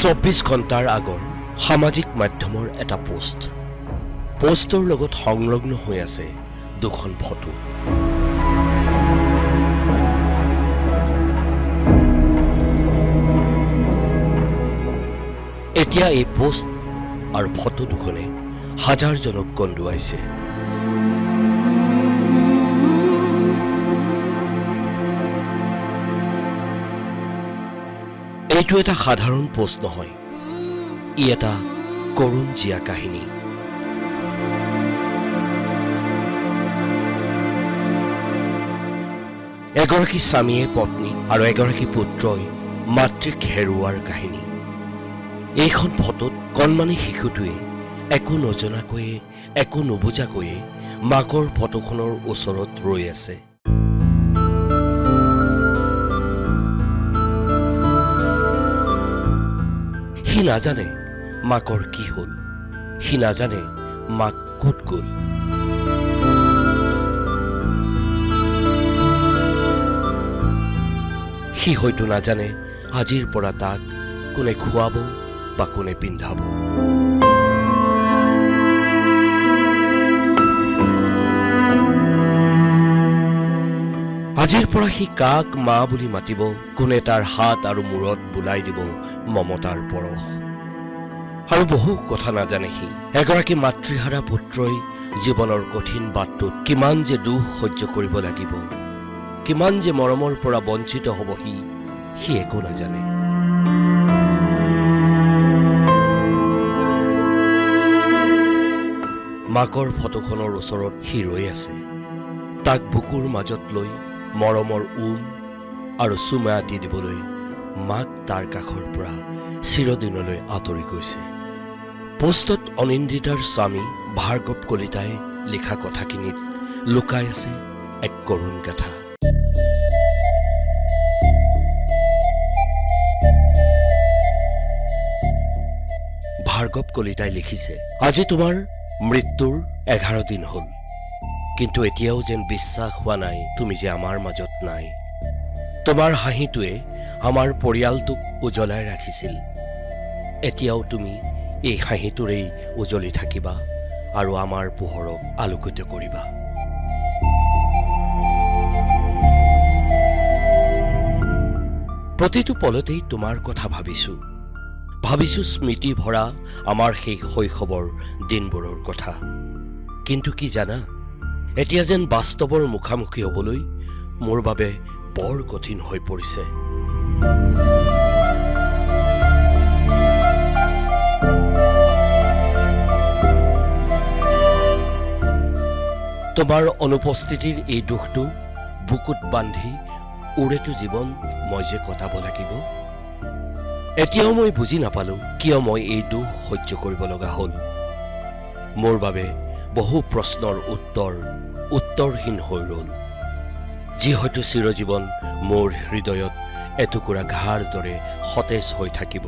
24 ঘণ্টাৰ আগৰ সামাজিক মাধ্যমৰ এটা পোষ্টৰ লগত সংলগ্ন হৈ আছে দুখন ফটো। এতিয়া এই পোষ্ট আৰু ফটো দুখনে হাজাৰজনক কন্দুৱাইছে। এইটো এটা সাধাৰণ পোষ্ট নহয়, ই এটা কৰুণ জীয়া কাহিনী। এগৰাকী স্বামীয়ে পত্নী আৰু এগৰাকী পুত্ৰই মাতৃক হেৰুৱাৰ কাহিনী। এইখন ফটোত কণমানি শিশুটোৱে একো নজনাকৈয়ে একো নুবুজাকৈয়ে মাকৰ ফটোখনৰ ওচৰত ৰৈ আছে। সি নাজানে মাকৰ কি হ'ল, সি নাজানে মাক ক'ত গ'ল। সি হয়তো নাজানে আজিৰ পৰা তাক কোনে খুৱাব বা কোনে পিন্ধাব। আজিৰ পৰা সি কাক মা বুলি মাতিব, কোনে তাৰ হাত আৰু মূৰত বুলাই দিব মমতাৰ পৰশ। আৰু বহু কথা নাজানে সি। এগৰাকী মাতৃহাৰা পুত্ৰই জীৱনৰ কঠিন বাটটোত কিমান যে দুখ সহ্য কৰিব লাগিব, কিমান যে মৰমৰ পৰা বঞ্চিত হ'ব সি একো নাজানে। মাকৰ ফটোখনৰ ওচৰত সি ৰৈ আছে। তাক বুকুৰ মাজত লৈ মৰমৰ আৰু চুমা দি দিবলৈ মাক তাৰ কাষৰ পৰা চিৰদিনলৈ আঁতৰি গৈছে। পোষ্টত অনিন্দিতাৰ স্বামী ভাৰ্গৱ কলিতাই লিখা কথাখিনিত লুকাই আছে এক কৰুণ গাথা। ভাৰ্গৱ কলিতাই লিখিছে, আজি তোমাৰ মৃত্যুৰ 11 দিন হ'ল, কিন্তু এতিয়াও যেন বিশ্বাস হোৱা নাই তুমি যে আমাৰ মাজত নাই। তোমাৰ হাঁহিটোৱে আমাৰ পৰিয়ালটোক উজ্বলাই ৰাখিছিল। এতিয়াও তুমি এই হাঁহিটোৰেই উজ্বলি থাকিবা আৰু আমাৰ পোহৰক আলোকিত কৰিবা। প্ৰতিটো পলতেই তোমাৰ কথা ভাবিছো স্মৃতি ভৰা আমাৰ সেই শৈশৱৰ দিনবোৰৰ কথা। কিন্তু কি জানা, এতিয়া যেন বাস্তৱৰ মুখামুখি হ'বলৈ মোৰ বাবে বৰ কঠিন হৈ পৰিছে। তোমাৰ অনুপস্থিতিৰ এই দুখটো বুকুত বান্ধি উৰেটো জীৱন মই যে কটাব লাগিব। এতিয়াও মই বুজি নাপালো কিয় মই এই দুখ সহ্য কৰিব লগা হ'ল। মোৰ বাবে বহু প্ৰশ্নৰ উত্তৰহীন হৈ ৰ'ল, যি হয়তো চিৰজীৱন মোৰ হৃদয়ত এটুকুৰা ঘাঁৰ দৰে সতেজ হৈ থাকিব।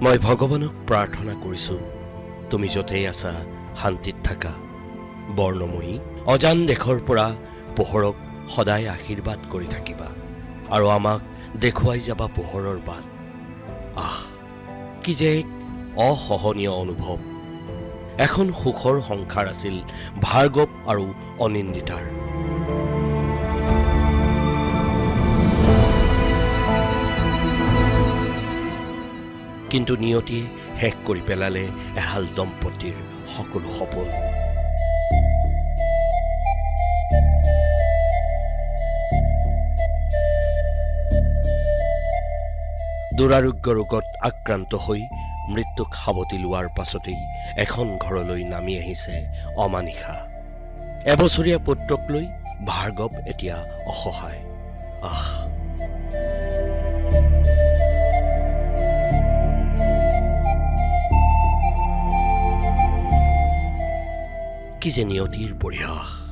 মই ভগৱানক প্ৰাৰ্থনা কৰিছো, তুমি য'তেই আছা শান্তিত থাকা। বৰ্ণময়ী অজান দেশৰ পৰা পোহৰক সদায় আশীৰ্বাদ কৰি থাকিবা আৰু আমাক দেখুৱাই যাবা পোহৰৰ বাট। কি যে অসহনীয় অনুভৱ। এখন সুখৰ সংসাৰ আছিল ভাৰ্গৱ আৰু অনিন্দিতাৰ। কিন্তু নিয়তিয়ে শেষ কৰি পেলালে এহাল দম্পতীৰ সকলো সপোন। দুৰাৰোগ্য ৰোগত আক্ৰান্ত হৈ মৃত্যুক সাৱটি লোৱাৰ পাছতেই এখন ঘৰলৈ নামি আহিছে অমানিশা। এবছৰীয়া পুত্ৰক লৈ ভাৰ্গৱ এতিয়া অসহায়। কি যে নিয়তিৰ পৰিহাস।